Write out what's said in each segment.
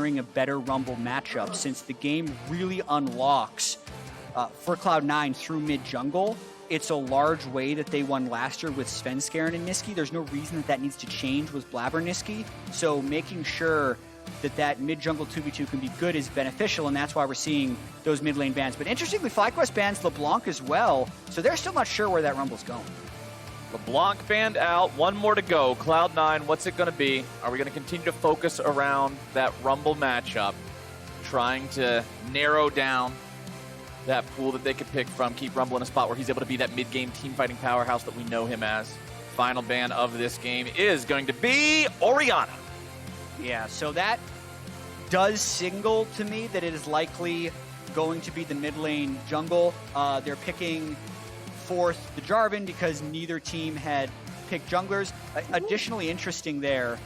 entering a better Rumble matchup since the game really unlocks for Cloud9 through mid-jungle. It's a large way that they won last year with Zven, Skirmishes, and Nisqy. There's no reason that needs to change with Blaber Nisqy. So making sure that mid-jungle 2v2 can be good is beneficial, and that's why we're seeing those mid-lane bans. But interestingly, FlyQuest bans LeBlanc as well, so they're still not sure where that Rumble's going. LeBlanc banned out, one more to go. Cloud9, what's it going to be? Are we going to continue to focus around that Rumble matchup, trying to narrow down that pool that they could pick from, keep Rumble in a spot where he's able to be that mid-game team-fighting powerhouse that we know him as? Final ban of this game is going to be Orianna. Yeah, so that does signal to me that it is likely going to be the mid lane jungle. They're picking fourth the Jarvan because neither team had picked junglers. Additionally interesting there,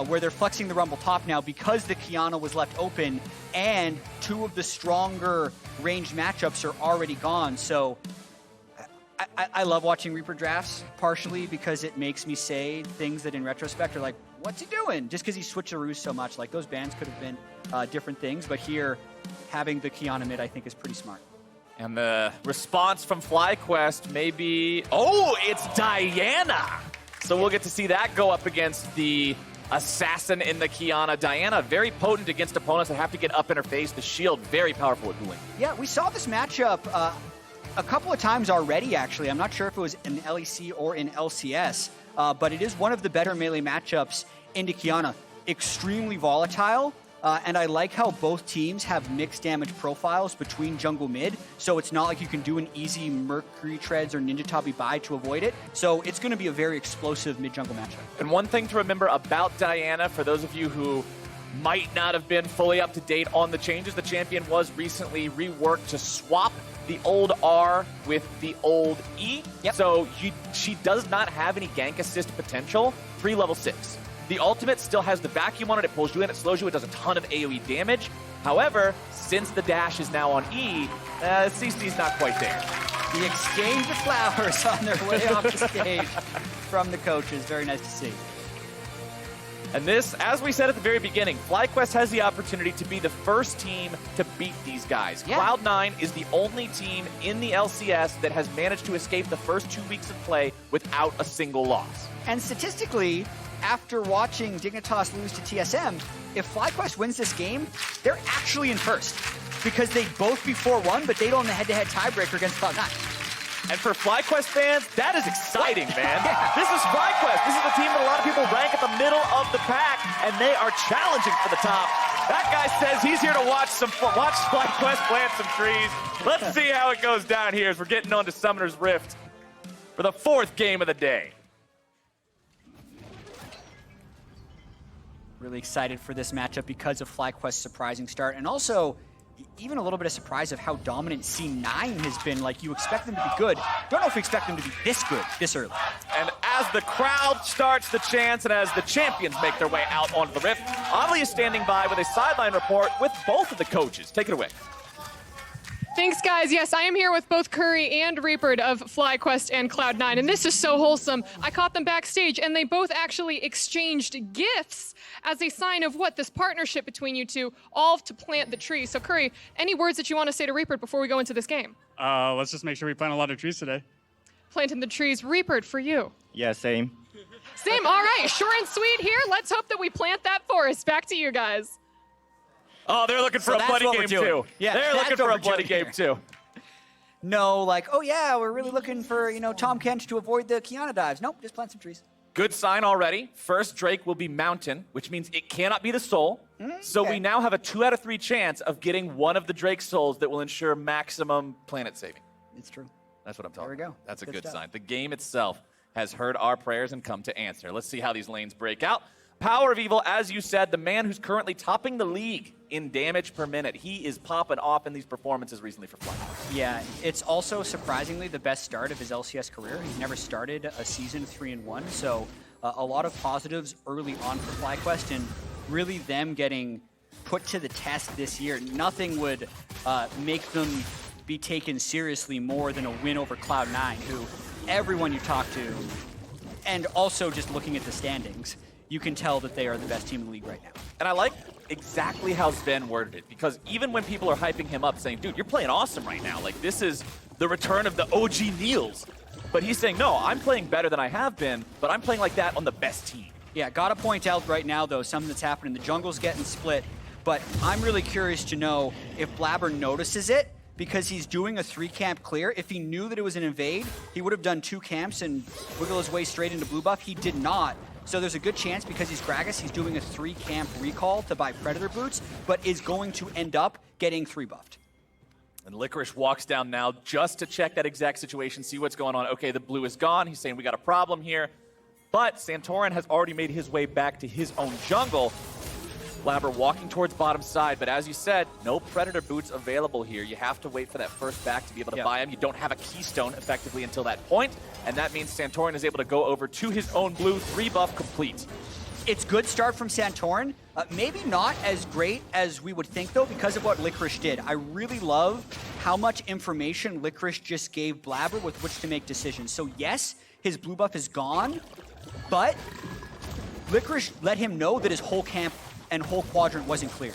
where they're flexing the Rumble top now because the Qiyana was left open and two of the stronger ranged matchups are already gone. So I love watching Reaper drafts, partially because it makes me say things that in retrospect are like, what's he doing? Just because he switcheroos so much. Like, those bans could have been different things, but here, having the Qiyana mid, I think, is pretty smart. And the response from FlyQuest may be, oh, it's Diana! So we'll get to see that go up against the assassin in the Qiyana. Diana, very potent against opponents that have to get up in her face. The shield, very powerful at dueling. Yeah, we saw this matchup a couple of times already, actually. I'm not sure if it was in LEC or in LCS, but it is one of the better melee matchups into Qiyana. Extremely volatile, and I like how both teams have mixed damage profiles between jungle mid, so it's not like you can do an easy Mercury Treads or Ninja Tabi buy to avoid it. So it's going to be a very explosive mid-jungle matchup. And one thing to remember about Diana, for those of you who might not have been fully up to date on the changes, the champion was recently reworked to swap the old R with the old E. Yep. So she does not have any gank assist potential pre-level 6. The ultimate still has the vacuum on it. It pulls you in, it slows you, it does a ton of AoE damage. However, since the dash is now on E, CC's not quite there. The exchange of flowers on their way off the stage from the coaches. Very nice to see. And this, as we said at the very beginning, FlyQuest has the opportunity to be the first team to beat these guys. Yeah. Cloud9 is the only team in the LCS that has managed to escape the first 2 weeks of play without a single loss. And statistically, after watching Dignitas lose to TSM, if FlyQuest wins this game, they're actually in first. Because they both be 4-1, but they don't have a head-to-head tiebreaker against Cloud9. And for FlyQuest fans, that is exciting, man. Yeah. This is FlyQuest. This is the team that a lot of people rank at the middle of the pack, and they are challenging for the top. That guy says he's here to watch FlyQuest plant some trees. Let's see how it goes down here as we're getting on to Summoner's Rift for the 4th game of the day. Really excited for this matchup because of FlyQuest's surprising start, and also even a little bit of surprise of how dominant C9 has been. Like, you expect them to be good. Don't know if we expect them to be this good this early. And as the crowd starts the chants and as the champions make their way out onto the Rift, Aphelios is standing by with a sideline report with both of the coaches. Take it away. Thanks, guys. Yes, I am here with both Curry and Reaper of FlyQuest and Cloud9, and this is so wholesome. I caught them backstage, and they both actually exchanged gifts as a sign of what? This partnership between you two, all to plant the tree. So, Curry, any words that you want to say to Reaper before we go into this game? Let's just make sure we plant a lot of trees today. Planting the trees. Reaper, for you. Yeah, same. Same. All right, short and sweet here. Let's hope that we plant that forest. Back to you guys. Oh, they're looking for a bloody game too. Yeah, they're looking for a bloody game too. No, like, oh yeah, we're really looking for, Tahm Kench to avoid the Qiyana dives. Nope, just plant some trees. Good sign already. First Drake will be Mountain, which means it cannot be the Soul. So we now have a 2 out of 3 chance of getting one of the Drake Souls that will ensure maximum planet saving. It's true. That's what I'm talking There we go. about. That's a Good good stuff. sign. The game itself has heard our prayers and come to answer. Let's see how these lanes break out. PowerOfEvil, as you said, the man who's currently topping the league in damage per minute. He is popping off in these performances recently for FlyQuest. Yeah, it's also surprisingly the best start of his LCS career. He's never started a season 3-1, so a lot of positives early on for FlyQuest, and really them getting put to the test this year. Nothing would make them be taken seriously more than a win over Cloud9, who everyone you talk to, and also just looking at the standings, you can tell that they are the best team in the league right now. And I like exactly how Zven worded it, because even when people are hyping him up saying, dude, you're playing awesome right now, like this is the return of the OG Niels, but he's saying, no, I'm playing better than I have been, but I'm playing like that on the best team. Yeah, gotta point out right now, though, something that's happening. The jungle's getting split, but I'm really curious to know if Blaber notices it, because he's doing a 3-camp clear. If he knew that it was an invade, he would have done 2 camps and wiggle his way straight into blue buff. He did not. So there's a good chance, because he's Gragas, he's doing a 3-camp recall to buy Predator boots, but is going to end up getting 3-buffed. And Licorice walks down now just to check that exact situation, see what's going on. Okay, the blue is gone. He's saying we got a problem here. But Santorin has already made his way back to his own jungle. Blaber walking towards bottom side, but as you said, no Predator boots available here. You have to wait for that first back to be able to buy him. You don't have a keystone effectively until that point, and that means Santorin is able to go over to his own blue, 3-buff complete. It's good start from Santorin. Maybe not as great as we would think, though, because of what Licorice did. I really love how much information Licorice just gave Blaber with which to make decisions. So yes, his blue buff is gone, but Licorice let him know that his whole camp and whole quadrant wasn't cleared.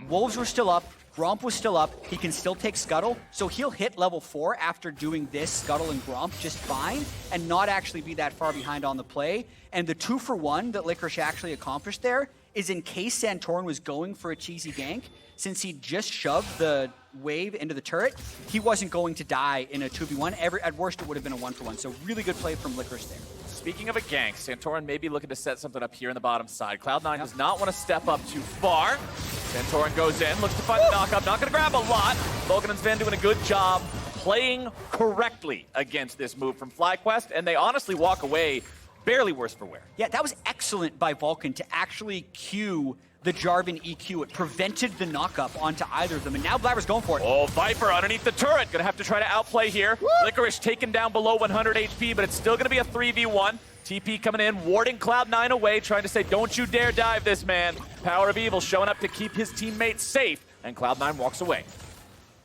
Wolves were still up, Gromp was still up, he can still take Scuttle, so he'll hit level 4 after doing this Scuttle and Gromp just fine, and not actually be that far behind on the play. And the 2-for-1 that Licorice actually accomplished there is in case Santorin was going for a cheesy gank, since he just shoved the wave into the turret, he wasn't going to die in a 2v1. At worst, it would have been a 1-for-1, so really good play from Licorice there. Speaking of a gank, Santorin may be looking to set something up here in the bottom side. Cloud9 does not want to step up too far. Santorin goes in, looks to find the knockup, not going to grab a lot. Vulcan and Zven doing a good job playing correctly against this move from FlyQuest, and they honestly walk away barely worse for wear. Yeah, that was excellent by Vulcan to actually cue the Jarvan EQ. It prevented the knockup onto either of them, and now Blaber's going for it. Oh, Viper underneath the turret. Gonna have to try to outplay here. Woo! Licorice taken down below 100 HP, but it's still gonna be a 3v1. TP coming in, warding Cloud9 away, trying to say, don't you dare dive this man. PowerOfEvil showing up to keep his teammates safe, and Cloud9 walks away.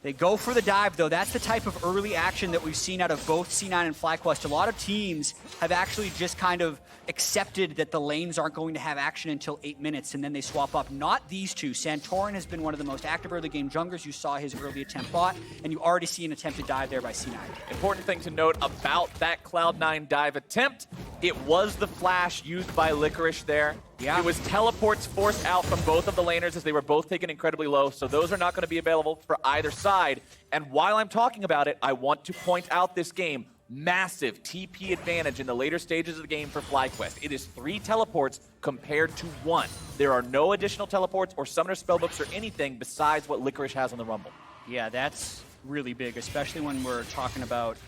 They go for the dive, though. That's the type of early action that we've seen out of both C9 and FlyQuest. A lot of teams have actually just kind of accepted that the lanes aren't going to have action until 8 minutes, and then they swap up. Not these two. Santorin has been one of the most active early game junglers. You saw his early attempt bot, and you already see an attempted dive there by C9. Important thing to note about that Cloud9 dive attempt, it was the flash used by Licorice there. Yeah. It was teleports forced out from both of the laners as they were both taken incredibly low, so those are not going to be available for either side. And while I'm talking about it, I want to point out this game. Massive TP advantage in the later stages of the game for FlyQuest. It is 3 teleports compared to 1. There are no additional teleports or summoner spellbooks or anything besides what Licorice has on the Rumble. Yeah, that's really big, especially when we're talking about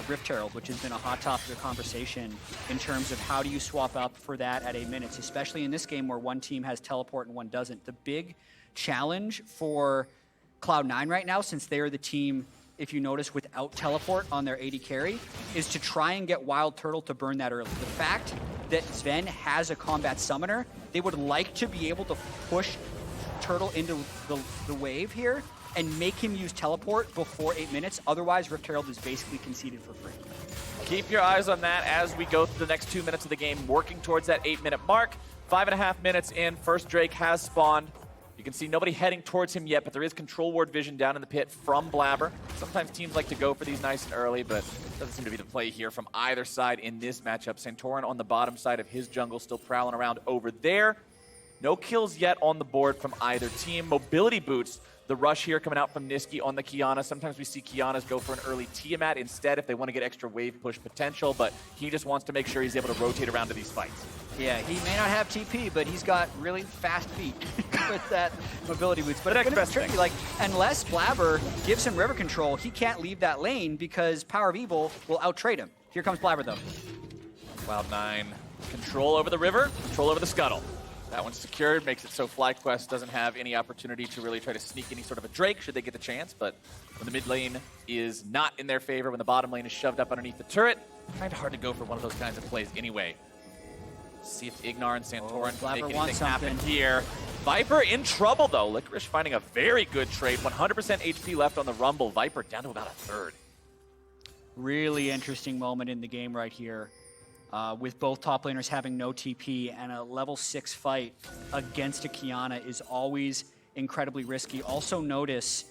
Rift Herald, which has been a hot topic of conversation in terms of how do you swap up for that at 8 minutes, especially in this game where one team has teleport and one doesn't. The big challenge for Cloud9 right now, since they are the team, if you notice, without teleport on their AD carry, is to try and get WildTurtle to burn that early. The fact that Zven has a combat summoner, they would like to be able to push Turtle into the wave here and make him use teleport before 8 minutes. Otherwise, Rift Herald is basically conceded for free. Keep your eyes on that as we go through the next 2 minutes of the game, working towards that 8-minute mark. 5.5 minutes in, first Drake has spawned. You can see nobody heading towards him yet, but there is control ward vision down in the pit from Blaber. Sometimes teams like to go for these nice and early, but doesn't seem to be the play here from either side in this matchup. Santorin on the bottom side of his jungle, still prowling around over there. No kills yet on the board from either team. Mobility boots, the rush here coming out from Nisqy on the Qiyana. Sometimes we see Qiyanas go for an early Tiamat instead if they want to get extra wave push potential, but he just wants to make sure he's able to rotate around to these fights. Yeah, he may not have TP, but he's got really fast feet with that mobility boots. But it's gonna be tricky. Like, unless Blaber gives him river control, he can't leave that lane because PowerOfEvil will out-trade him. Here comes Blaber, though. Cloud9, control over the river, control over the scuttle. That one's secured, makes it so FlyQuest doesn't have any opportunity to really try to sneak any sort of a Drake should they get the chance, but when the mid lane is not in their favor, when the bottom lane is shoved up underneath the turret, kind of hard to go for one of those kinds of plays anyway. See if IgNar and Santorin make anything happen here. Viper in trouble, though. Licorice finding a very good trade. 100% HP left on the Rumble. Viper down to about a third. Really interesting moment in the game right here. with both top laners having no TP, and a level 6 fight against a Qiyana is always incredibly risky. Also notice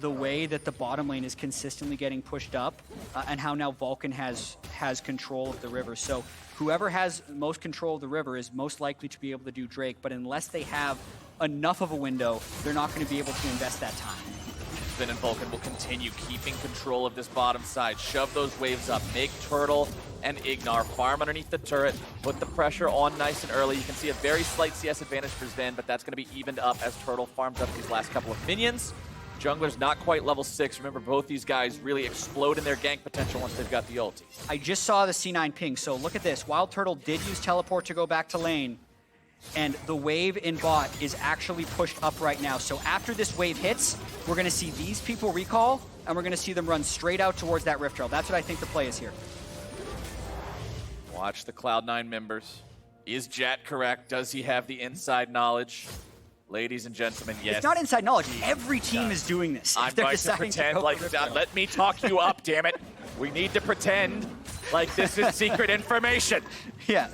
the way that the bottom lane is consistently getting pushed up, and how now Vulcan has control of the river. So whoever has most control of the river is most likely to be able to do Drake, but unless they have enough of a window, they're not going to be able to invest that time. Zven and Vulcan will continue keeping control of this bottom side. Shove those waves up. Make Turtle and IgNar farm underneath the turret. Put the pressure on nice and early. You can see a very slight CS advantage for Zven, but that's going to be evened up as Turtle farms up these last couple of minions. Jungler's not quite level 6. Remember, both these guys really explode in their gank potential once they've got the ulti. I just saw the C9 ping, so look at this. WildTurtle did use teleport to go back to lane, and the wave in bot is actually pushed up right now. So after this wave hits, we're going to see these people recall, and we're going to see them run straight out towards that Rift Herald. That's what I think the play is here. Watch the Cloud9 members. Is Jatt correct? Does he have the inside knowledge? Ladies and gentlemen, yes. It's not inside knowledge. Every team is doing this. I'm going to pretend like, let me talk you up, damn it. We need to pretend like this is secret information. Yeah,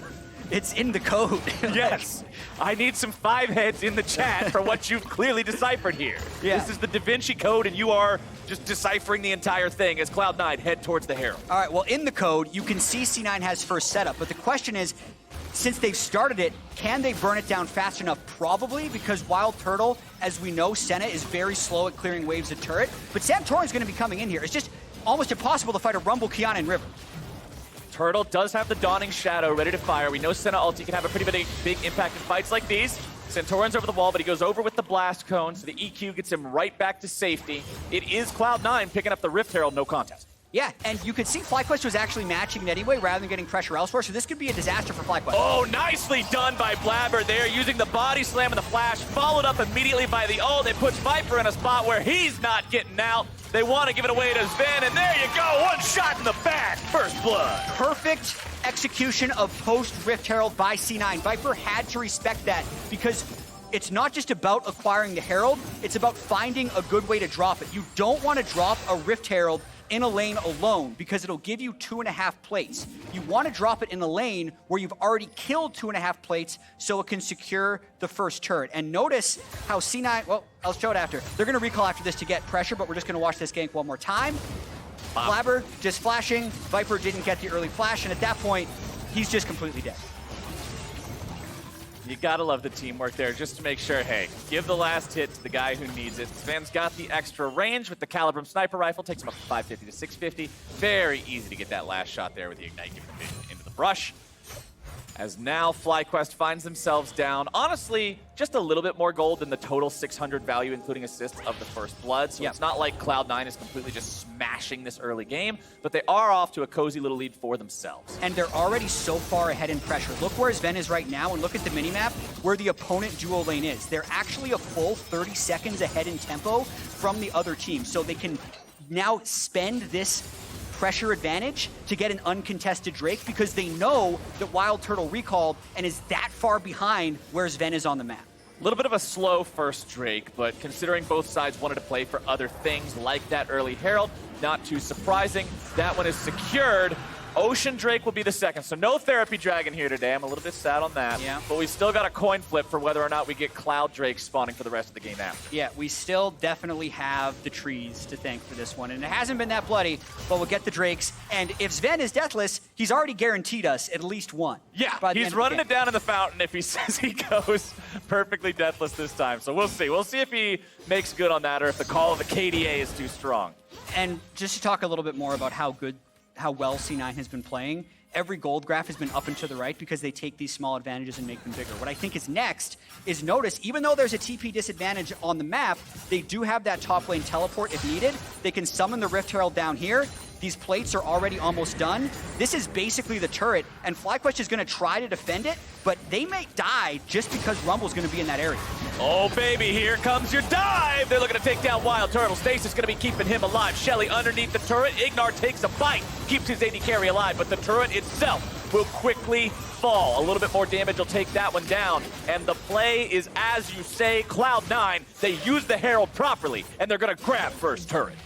it's in the code. Yes, I need some 5 heads in the chat for what you've clearly deciphered here. Yeah. This is the Da Vinci Code, and you are just deciphering the entire thing as Cloud9 head towards the Herald. All right, well, in the code, you can see C9 has first setup, but the question is, since they've started it, can they burn it down fast enough? Probably, because WildTurtle, as we know, Senna is very slow at clearing waves of turret, but Santorin's going to be coming in here. It's just almost impossible to fight a Rumble, Qiyana, and River. Turtle does have the Dawning Shadow ready to fire. We know Senna ulti can have a pretty big impact in fights like these. Santorin's over the wall, but he goes over with the Blast Cone, so the EQ gets him right back to safety. It is Cloud9 picking up the Rift Herald, no contest. Yeah, and you could see FlyQuest was actually matching it anyway rather than getting pressure elsewhere, so this could be a disaster for FlyQuest. Oh, nicely done by Blaber there, using the body slam and the flash, followed up immediately by the ult. It puts Viper in a spot where he's not getting out. They want to give it away to Zven, and there you go, one shot in the back, first blood. Perfect execution of post-Rift Herald by C9. Viper had to respect that because it's not just about acquiring the Herald, it's about finding a good way to drop it. You don't want to drop a Rift Herald in a lane alone because it'll give you 2.5 plates. You want to drop it in a lane where you've already killed 2.5 plates so it can secure the first turret. And notice how C9, well, I'll show it after. They're going to recall after this to get pressure, but we're just going to watch this gank one more time. Blaber just flashing. Viper didn't get the early flash, and at that point, he's just completely dead. You gotta love the teamwork there just to make sure, hey, give the last hit to the guy who needs it. Zven's got the extra range with the Calibrum sniper rifle, takes him up to 550 to 650. Very easy to get that last shot there with the Ignite, giving the vision into the brush. As now FlyQuest finds themselves down, honestly, just a little bit more gold than the total 600 value, including assists of the first blood. So It's not like Cloud9 is completely just smashing this early game, but they are off to a cozy little lead for themselves. And they're already so far ahead in pressure. Look where Zven is right now, and look at the minimap where the opponent duo lane is. They're actually a full 30 seconds ahead in tempo from the other team. So they can now spend this pressure advantage to get an uncontested Drake because they know that WildTurtle recalled and is that far behind where Zven is on the map. A little bit of a slow first Drake, but considering both sides wanted to play for other things like that early Herald, not too surprising. That one is secured. Ocean Drake will be the second, so no Therapy Dragon here today. I'm a little bit sad on that, but we still got a coin flip for whether or not we get Cloud Drake spawning for the rest of the game after. Yeah, we still definitely have the trees to thank for this one, and it hasn't been that bloody, but we'll get the Drakes, and if Zven is deathless, he's already guaranteed us at least one. Yeah, he's running it down in the fountain if he says he goes perfectly deathless this time, so we'll see. We'll see if he makes good on that or if the call of the KDA is too strong. And just to talk a little bit more about how well C9 has been playing, every gold graph has been up and to the right because they take these small advantages and make them bigger. What I think is next is notice, even though there's a TP disadvantage on the map, they do have that top lane teleport if needed. They can summon the Rift Herald down here. These plates are already almost done. This is basically the turret, and FlyQuest is going to try to defend it, but they may die just because Rumble's going to be in that area. Oh, baby, here comes your dive. They're looking to take down WildTurtle. Stasis going to be keeping him alive. Shelly underneath the turret. IgNar takes a bite, keeps his AD carry alive, but the turret itself will quickly fall. A little bit more damage will take that one down. And the play is, as you say, Cloud9. They use the Herald properly, and they're going to grab first turret.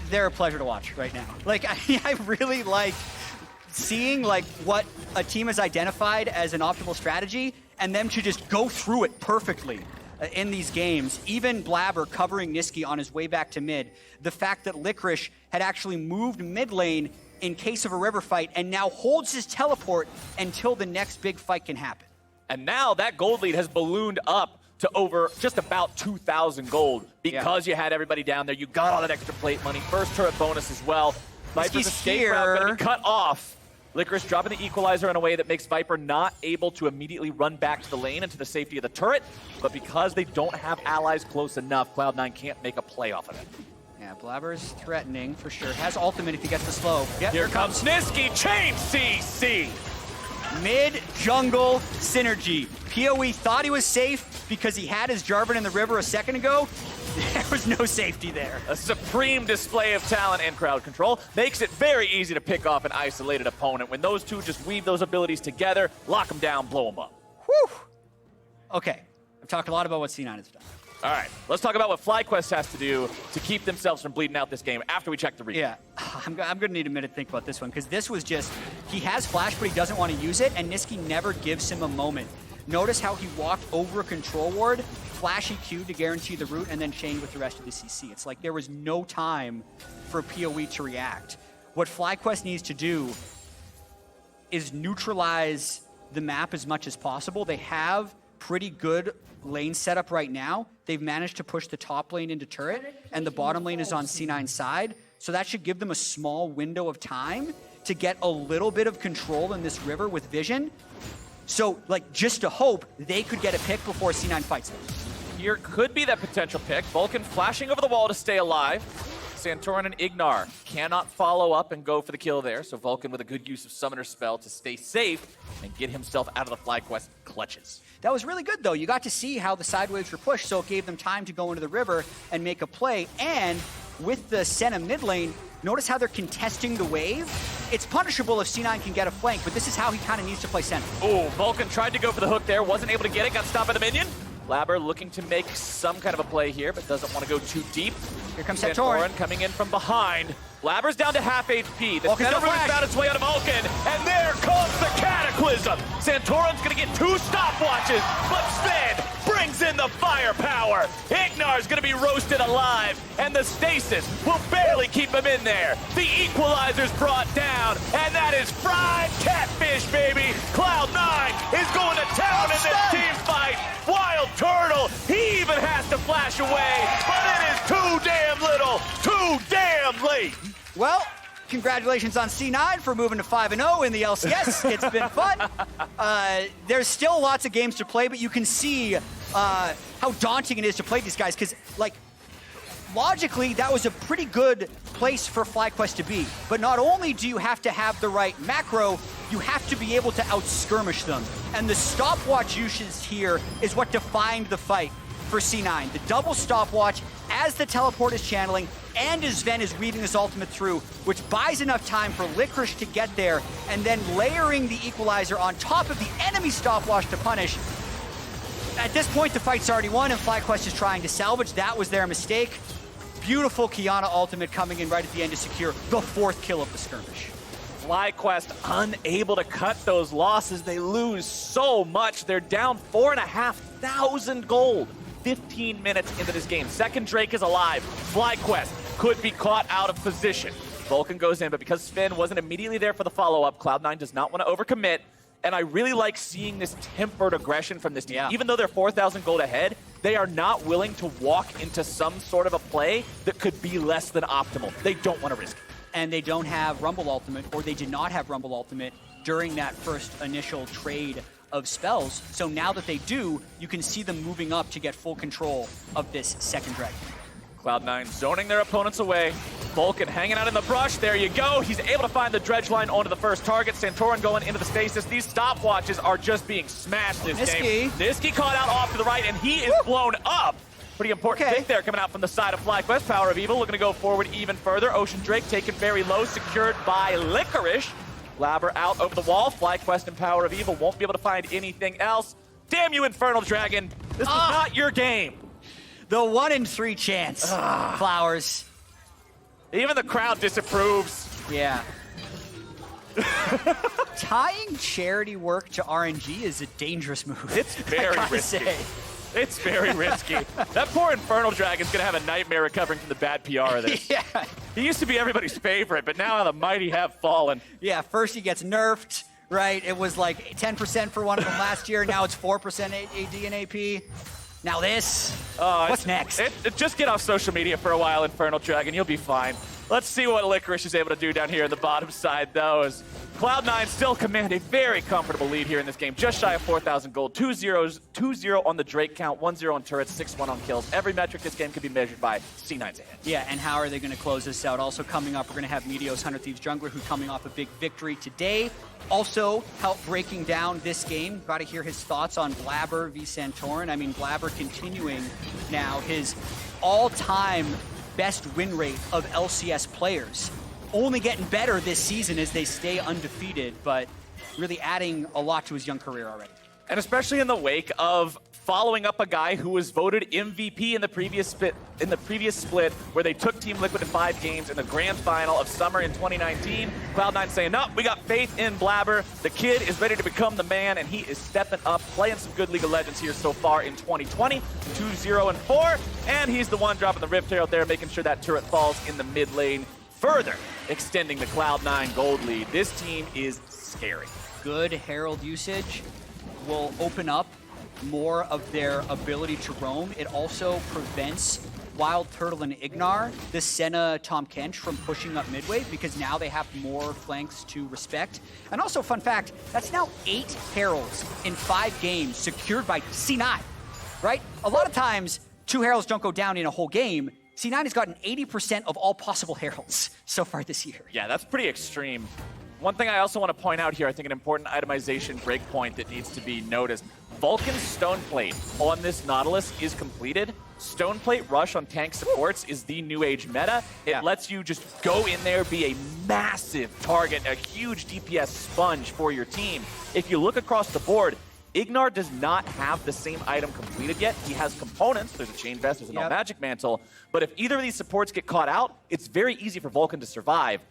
They're a pleasure to watch right now. Like, I really like seeing like what a team has identified as an optimal strategy and them to just go through it perfectly in these games. Even Blaber covering Nisqy on his way back to mid. The fact that Licorice had actually moved mid lane in case of a river fight and now holds his teleport until the next big fight can happen. And now that gold lead has ballooned up to over just about 2,000 gold because you had everybody down there. You got all that extra plate money. First turret bonus as well. Viper's escape route going to be cut off. Licorice dropping the equalizer in a way that makes Viper not able to immediately run back to the lane and to the safety of the turret. But because they don't have allies close enough, Cloud9 can't make a play off of it. Yeah, Blaber's threatening for sure. Has ultimate if he gets the slow. Yep, Here comes Nisqy, chain CC. Mid-jungle synergy. PoE thought he was safe because he had his Jarvan in the river a second ago. There was no safety there. A supreme display of talent and crowd control makes it very easy to pick off an isolated opponent. When those two just weave those abilities together, lock them down, blow them up. Whew. Okay, I've talked a lot about what C9 has done. All right, let's talk about what FlyQuest has to do to keep themselves from bleeding out this game after we check the recap. Yeah, I'm going to need a minute to think about this one because this was just, he has flash, but he doesn't want to use it, and Nisqy never gives him a moment. Notice how he walked over a control ward, flash EQ to guarantee the route, and then chained with the rest of the CC. It's like there was no time for PoE to react. What FlyQuest needs to do is neutralize the map as much as possible. They have pretty good lane setup right now. They've managed to push the top lane into turret, and the bottom lane is on C9's side. So that should give them a small window of time to get a little bit of control in this river with vision. So, like, just to hope they could get a pick before C9 fights them. Here could be that potential pick. Vulcan flashing over the wall to stay alive. Santorin and IgNar cannot follow up and go for the kill there, so Vulcan with a good use of Summoner Spell to stay safe and get himself out of the FlyQuest clutches. That was really good, though. You got to see how the side waves were pushed, so it gave them time to go into the river and make a play. And with the Senna mid lane, notice how they're contesting the wave. It's punishable if C9 can get a flank, but this is how he kind of needs to play Senna. Oh, Vulcan tried to go for the hook there, wasn't able to get it, got stopped by the minion. Blaber looking to make some kind of a play here, but doesn't want to go too deep. Here comes Santorin coming in from behind. Blaber's down to half HP. The Senna route found its way out of Vulcan, and there comes the Cataclysm. Santorin's going to get 2 stopwatches, but Zven brings in the firepower. IgNar's going to be roasted alive, and the stasis will barely keep him in there. The equalizer's brought down, and that is fried catfish, baby. Cloud9 is going to town in this team fight. WildTurtle, he even has to flash away, but it is too damn little, too damn late. Well, congratulations on C9 for moving to 5-0 in the LCS. It's been fun. There's still lots of games to play, but you can see how daunting it is to play these guys because, like, logically, that was a pretty good place for FlyQuest to be. But not only do you have to have the right macro, you have to be able to out-skirmish them. And the stopwatch usage here is what defined the fight for C9. The double stopwatch as the teleport is channeling and as Zven is weaving his ultimate through, which buys enough time for Licorice to get there, and then layering the equalizer on top of the enemy stopwatch to punish. At this point, the fight's already won, and FlyQuest is trying to salvage. That was their mistake. Beautiful Qiyana ultimate coming in right at the end to secure the 4th kill of the skirmish. FlyQuest unable to cut those losses. They lose so much. They're down 4,500 gold. 15 minutes into this game. Second Drake is alive. FlyQuest could be caught out of position. Vulcan goes in, but because Zven wasn't immediately there for the follow-up, Cloud9 does not want to overcommit. And I really like seeing this tempered aggression from this team. Yeah. Even though they're 4,000 gold ahead, they are not willing to walk into some sort of a play that could be less than optimal. They don't want to risk it. And they don't have Rumble Ultimate, or they did not have Rumble Ultimate during that first initial trade of spells. So now that they do, you can see them moving up to get full control of this second dragon. Cloud9 zoning their opponents away. Vulcan hanging out in the brush. There you go. He's able to find the dredge line onto the first target. Santorin going into the stasis. These stopwatches are just being smashed this game. Nisqy caught out off to the right, and he is blown up. Pretty important pick there coming out from the side of FlyQuest. PowerOfEvil looking to go forward even further. Ocean Drake taken very low, secured by Licorice. Blaber out over the wall. FlyQuest and PowerOfEvil won't be able to find anything else. Damn you, Infernal Dragon. This is not your game. The 1 in 3 chance. Flowers. Even the crowd disapproves. Yeah. Tying charity work to RNG is a dangerous move. It's very risky. It's very risky. That poor Infernal Dragon's going to have a nightmare recovering from the bad PR of this. Yeah. He used to be everybody's favorite, but now the mighty have fallen. Yeah, first he gets nerfed, right? It was like 10% for one of them last year. Now it's 4% AD and AP. Now this. What's next? Just get off social media for a while, Infernal Dragon. You'll be fine. Let's see what Licorice is able to do down here in the bottom side, though, as Cloud9 still command a very comfortable lead here in this game. Just shy of 4,000 gold. 2-0 on the Drake count, 1-0 on turrets, 6-1 on kills. Every metric this game could be measured by C9's ahead. Yeah, and how are they going to close this out? Also coming up, we're going to have Meteos, 100 Thieves Jungler, who coming off a big victory today. Also, help breaking down this game. Got to hear his thoughts on Blaber v Santorin. I mean, Blaber continuing now his all-time best win rate of LCS players. Only getting better this season as they stay undefeated, but really adding a lot to his young career already. And especially in the wake of following up a guy who was voted MVP in the previous split, where they took Team Liquid to 5 games in the grand final of summer in 2019. Cloud9 saying, no, we got faith in Blaber. The kid is ready to become the man, and he is stepping up, playing some good League of Legends here so far in 2020. 2-0-4, and he's the one dropping the Rift Herald there, making sure that turret falls in the mid lane, further extending the Cloud9 gold lead. This team is scary. Good Herald usage will open up more of their ability to roam. It also prevents WildTurtle and IgNar, the Senna Tahm Kench, from pushing up midway because now they have more flanks to respect. And also, fun fact, that's now 8 Heralds in 5 games secured by C9, right? A lot of times, 2 Heralds don't go down in a whole game. C9 has gotten 80% of all possible Heralds so far this year. Yeah, that's pretty extreme. One thing I also want to point out here, I think an important itemization breakpoint that needs to be noticed. Vulcan's Stoneplate on this Nautilus is completed. Stoneplate Rush on tank supports is the new age meta. It lets you just go in there, be a massive target, a huge DPS sponge for your team. If you look across the board, IgNar does not have the same item completed yet. He has components. There's a Chain Vest, there's an All-Magic Mantle. But if either of these supports get caught out, it's very easy for Vulcan to survive.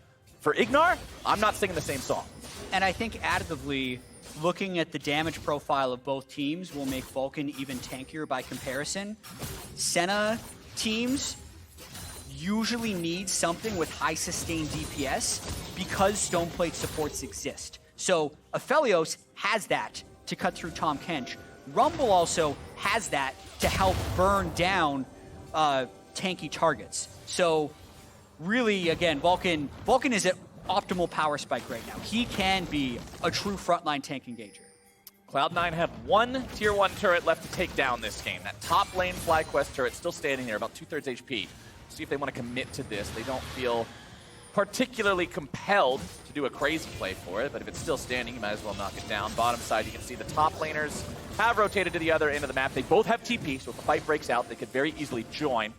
For IgNar, I'm not singing the same song. And I think additively, looking at the damage profile of both teams will make Vulcan even tankier by comparison. Senna teams usually need something with high sustained DPS because Stoneplate supports exist. So Aphelios has that to cut through Tahm Kench. Rumble also has that to help burn down tanky targets. So really, again, Vulcan is at optimal power spike right now. He can be a true frontline tank engager. Cloud9 have 1 tier 1 turret left to take down this game. That top lane FlyQuest turret still standing there, about 2/3 HP. See if they want to commit to this. They don't feel particularly compelled to do a crazy play for it, but if it's still standing, you might as well knock it down. Bottom side, you can see the top laners have rotated to the other end of the map. They both have TP, so if a fight breaks out, they could very easily join.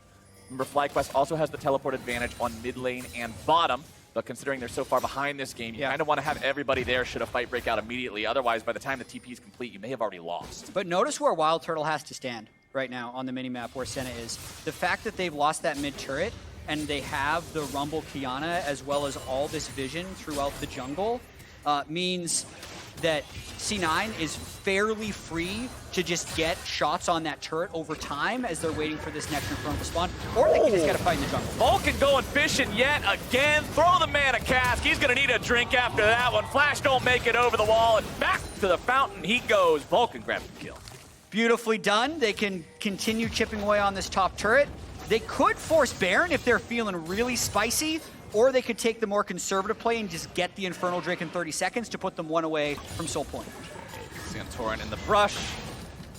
Remember, FlyQuest also has the teleport advantage on mid lane and bottom, but considering they're so far behind this game, you kind of want to have everybody there should a fight break out immediately. Otherwise, by the time the TP is complete, you may have already lost. But notice where WildTurtle has to stand right now on the minimap where Senna is. The fact that they've lost that mid turret and they have the Rumble Qiyana as well as all this vision throughout the jungle means that C9 is fairly free to just get shots on that turret over time as they're waiting for this next Infernal to spawn, or they can just get a fight in the jungle. Vulcan going fishing yet again. Throw the man a cask. He's going to need a drink after that one. Flash don't make it over the wall, and back to the fountain he goes. Vulcan grabs the kill. Beautifully done. They can continue chipping away on this top turret. They could force Baron if they're feeling really spicy, or they could take the more conservative play and just get the Infernal Drake in 30 seconds to put them one away from Soul Point. Santorin in the brush.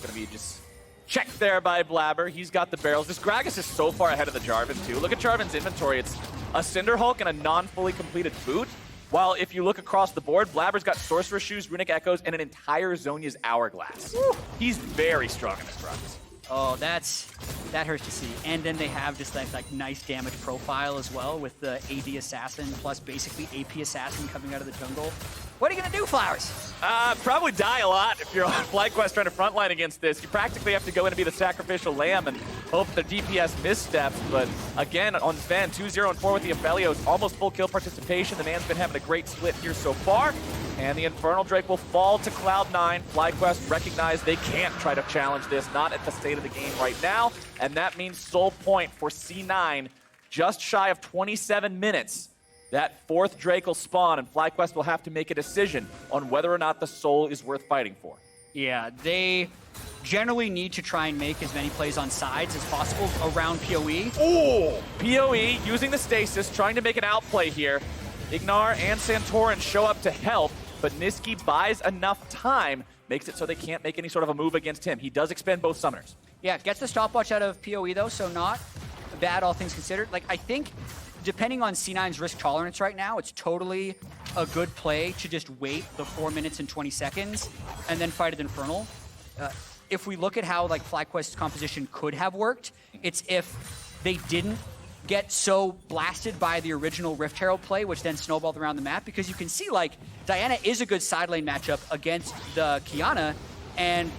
Gonna be just checked there by Blaber. He's got the barrels. This Gragas is so far ahead of the Jarvan too. Look at Jarvan's inventory. It's a Cinder Hulk and a non-fully completed boot. While if you look across the board, Blaber's got Sorcerer Shoes, Runic Echoes, and an entire Zhonya's Hourglass. Woo. He's very strong in this Gragas. Oh, that hurts to see. And then they have this like nice damage profile as well with the AD Assassin plus basically AP Assassin coming out of the jungle. What are you gonna do, Flowers? Probably die a lot if you're on FlyQuest trying to frontline against this. You practically have to go in and be the sacrificial lamb, and hope the DPS missteps, but again, on Zven, 2-0 and 4 with the Aphelios, almost full kill participation. The man's been having a great split here so far, and the Infernal Drake will fall to Cloud9. FlyQuest recognize they can't try to challenge this, not at the state of the game right now, and that means soul point for C9, just shy of 27 minutes. That fourth Drake will spawn, and FlyQuest will have to make a decision on whether or not the soul is worth fighting for. Yeah, they generally need to try and make as many plays on sides as possible around PoE. Oh! PoE using the stasis, trying to make an outplay here. IgNar and Santorin show up to help, but Nisqy buys enough time, makes it so they can't make any sort of a move against him. He does expend both summoners. Yeah, gets the stopwatch out of PoE though, so not bad all things considered. Like, I think depending on C9's risk tolerance right now, it's totally a good play to just wait the 4 minutes and 20 seconds and then fight an Infernal. If we look at how like FlyQuest's composition could have worked, it's if they didn't get so blasted by the original Rift Herald play, which then snowballed around the map, because you can see like Diana is a good side lane matchup against the Qiyana, and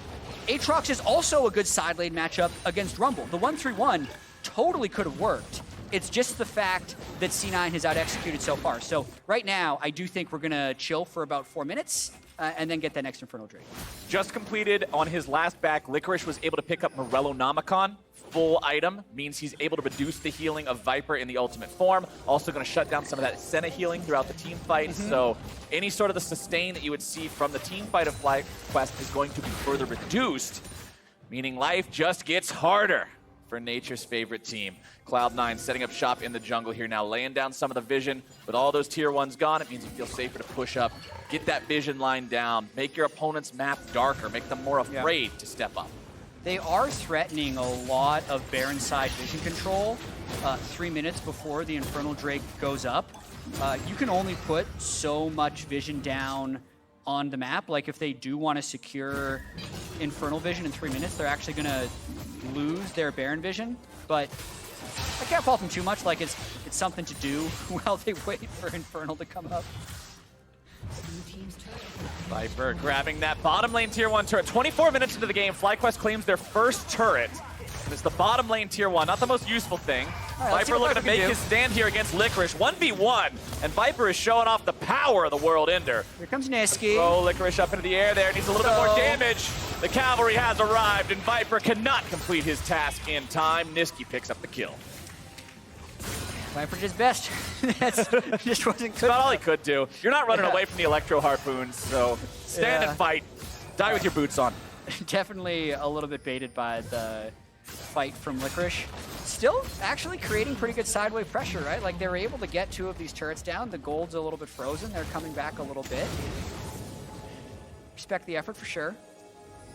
Aatrox is also a good side lane matchup against Rumble. The 1-3-1 totally could have worked. It's just the fact that C9 has out-executed so far. So right now, I do think we're going to chill for about 4 minutes and then get that next Infernal Drake. Just completed on his last back, Licorice was able to pick up Morellonomicon. Full item means he's able to reduce the healing of Viper in the ultimate form. Also going to shut down some of that Senna healing throughout the team fight. So any sort of the sustain that you would see from the team fight of FlyQuest is going to be further reduced, meaning life just gets harder for nature's favorite team. Cloud9 setting up shop in the jungle here now, laying down some of the vision. With all those tier 1s gone, it means you feel safer to push up, get that vision line down, make your opponent's map darker, make them more afraid to step up. They are threatening a lot of Baron side vision control 3 minutes before the Infernal Drake goes up. You can only put so much vision down on the map. Like if they do want to secure Infernal vision in 3 minutes, they're actually going to lose their Baron vision. But I can't fault them too much. Like it's something to do while they wait for Infernal to come up. Viper grabbing that bottom lane tier 1 turret. 24 minutes into the game, FlyQuest claims their first turret. And it's the bottom lane tier 1, not the most useful thing. Right, Viper looking to make his stand here against Licorice. 1v1, and Viper is showing off the power of the World Ender. Here comes Nisqy. Throw Licorice up into the air there. Needs a little bit more damage. The cavalry has arrived, and Viper cannot complete his task in time. Nisqy picks up the kill. Viper did his best. That's just wasn't good. That's about all he could do. You're not running away from the Electro Harpoons, so stand and fight. Die with your boots on. Definitely a little bit baited by the fight from Licorice. Still actually creating pretty good sideway pressure, right? Like they were able to get 2 of these turrets down. The gold's a little bit frozen. They're coming back a little bit. Respect the effort for sure.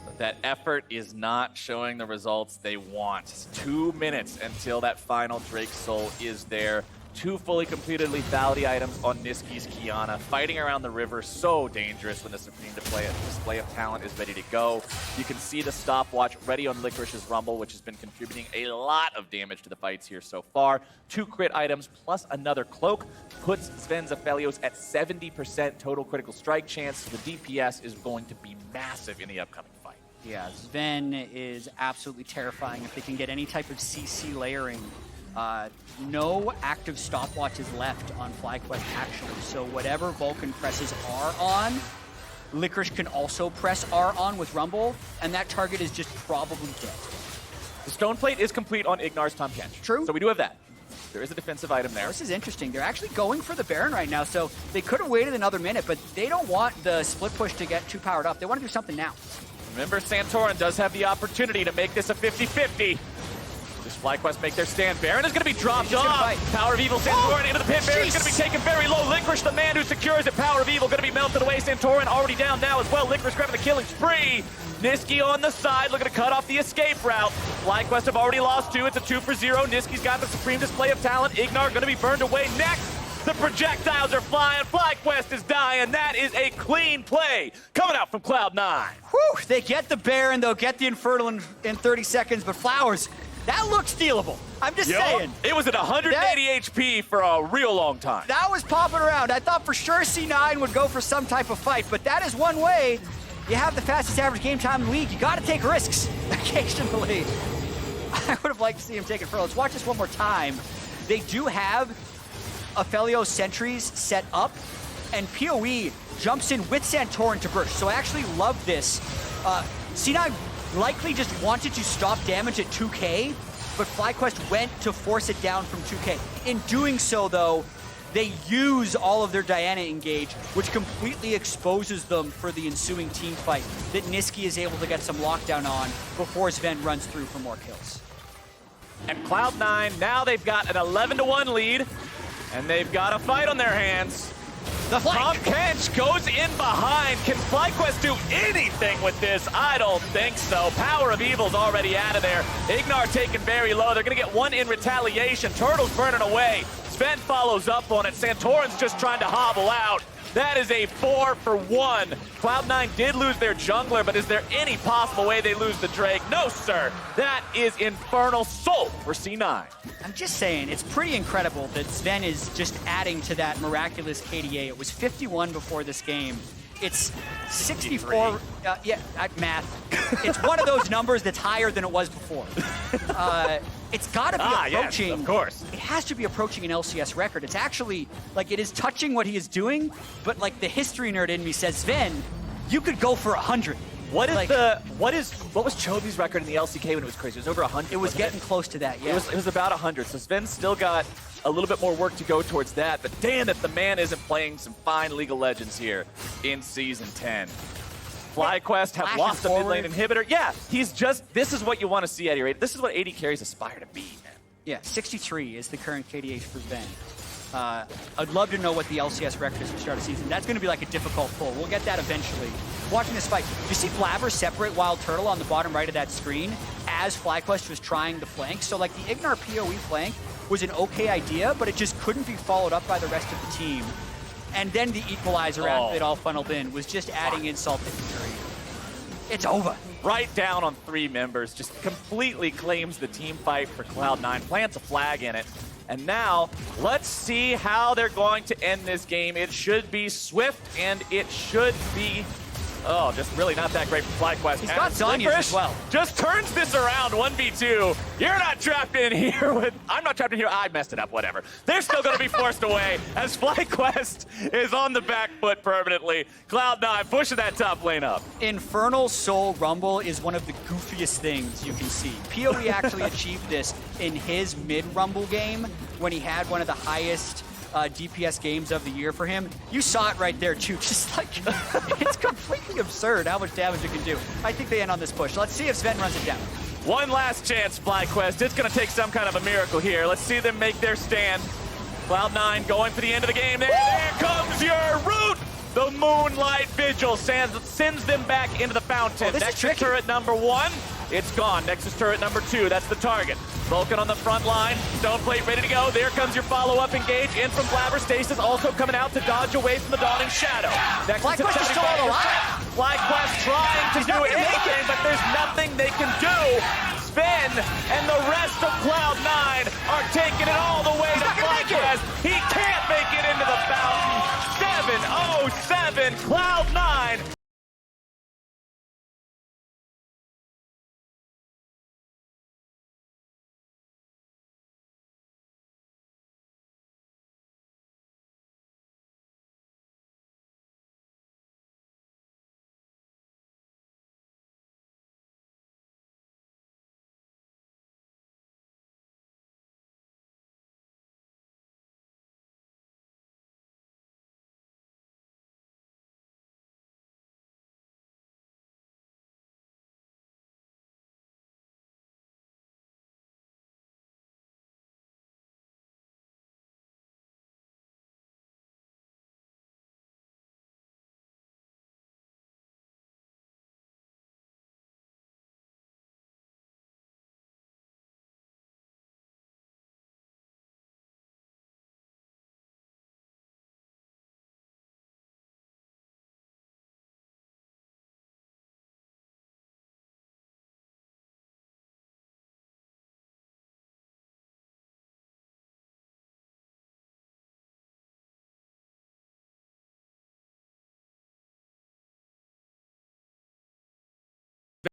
But that effort is not showing the results they want. It's 2 minutes until that final Drake Soul is there. 2 fully completed lethality items on Nisqy's Qiyana. Fighting around the river, so dangerous when the Supreme display of talent is ready to go. You can see the stopwatch ready on Licorice's Rumble, which has been contributing a lot of damage to the fights here so far. 2 crit items plus another cloak puts Zven's Aphelios at 70% total critical strike chance. The DPS is going to be massive in the upcoming fight. Yeah, Zven is absolutely terrifying if they can get any type of CC layering. No active stopwatches left on FlyQuest actually, so whatever Vulcan presses R on, Licorice can also press R on with Rumble, and that target is just probably dead. The stone plate is complete on IgNar's Tahm Kench. True. So we do have that. There is a defensive item there. This is interesting. They're actually going for the Baron right now, so they could have waited another minute, but they don't want the split push to get too powered up. They want to do something now. Remember, Santorin does have the opportunity to make this a 50-50. Does FlyQuest make their stand? Baron is going to be dropped off. PowerOfEvil, Santorin into the pit. Baron is going to be taken very low. Licorice, the man who secures it. PowerOfEvil going to be melted away. Santorin already down now as well. Licorice grabbing the killing spree. Nisqy on the side looking to cut off the escape route. FlyQuest have already lost 2. It's a 2 for 0. Nisqy's got the supreme display of talent. IgNar going to be burned away next. The projectiles are flying. FlyQuest is dying. That is a clean play coming out from Cloud9. Whew, they get the Baron, they'll get the Infernal in 30 seconds, but Flowers, that looks stealable. I'm just saying. It was at 180 HP for a real long time. That was popping around. I thought for sure C9 would go for some type of fight, but that is one way. You have the fastest average game time in the league. You got to take risks occasionally. I would have liked to see him take it for. Let's watch this one more time. They do have Aphelios sentries set up, and PoE jumps in with Santorin to burst. So I actually love this. C9 likely just wanted to stop damage at 2k, but FlyQuest went to force it down from 2k. In doing so, though, they use all of their Diana engage, which completely exposes them for the ensuing team fight that Nisqy is able to get some lockdown on before Zven runs through for more kills. And Cloud9, now they've got an 11-1 lead, and they've got a fight on their hands. The flank! Tahm Kench goes in behind. Can FlyQuest do anything with this? I don't think so. PowerOfEvil's already out of there. IgNar taken very low. They're going to get one in retaliation. Turtle's burning away. Zven follows up on it. Santorin's just trying to hobble out. That is a 4-for-1. Cloud9 did lose their jungler, but is there any possible way they lose the Drake? No, sir. That is Infernal Soul for C9. I'm just saying, it's pretty incredible that Zven is just adding to that miraculous KDA. It was 51 before this game. It's 64. Math. It's one of those numbers that's higher than it was before. It's got to be approaching. Yes, of course. It has to be approaching an LCS record. It's actually like it is touching what he is doing, but like the history nerd in me says, Zven, you could go for 100. What is what was Chovy's record in the LCK when it was crazy? It was over 100. It was getting close to that. Yeah. It was about 100. So Zven's still got a little bit more work to go towards that. But damn if the man isn't playing some fine League of Legends here in Season 10. FlyQuest have lost a mid lane inhibitor. Yeah, he's just, this is what you want to see at your rate. This is what AD carries aspire to be, man. Yeah, 63 is the current KDH for Zven. I'd love to know what the LCS record is for start of season. That's going to be like a difficult pull. We'll get that eventually. Watching this fight, you see Blaber separate WildTurtle on the bottom right of that screen as FlyQuest was trying to flank. So like the IgNar PoE flank was an okay idea, but it just couldn't be followed up by the rest of the team. And then the equalizer after it all funneled in was just adding insult to injury. It's over. Right down on 3 members, just completely claims the team fight for Cloud9, plants a flag in it. And now, let's see how they're going to end this game. It should be swift, and it should be, just really not that great for FlyQuest. He's got Zanyas as well. Just turns this around, 1v2. You're not trapped in here with, I'm not trapped in here, I messed it up, whatever. They're still gonna be forced away as FlyQuest is on the back foot permanently. Cloud9 pushing that top lane up. Infernal Soul Rumble is one of the goofiest things you can see. PoE actually achieved this in his mid-Rumble game when he had one of the highest DPS games of the year for him. You saw it right there too, just like, it's completely absurd how much damage it can do. I think they end on this push. Let's see if Zven runs it down. One last chance, FlyQuest. It's gonna take some kind of a miracle here. Let's see them make their stand. Cloud9 going for the end of the game. There comes your root! The Moonlight Vigil sends them back into the fountain. Nexus turret number 1, it's gone. Nexus turret number 2, that's the target. Vulcan on the front line, stone plate ready to go. There comes your follow-up engage. In from Blaber, Stasis also coming out to dodge away from the Dawning Shadow. FlyQuest is still all alive. FlyQuest trying to do anything, but there's nothing they can do. Zven and the rest of Cloud9 are taking it all the way to FlyQuest. He can't make it into the fountain. 7-0-7, Cloud9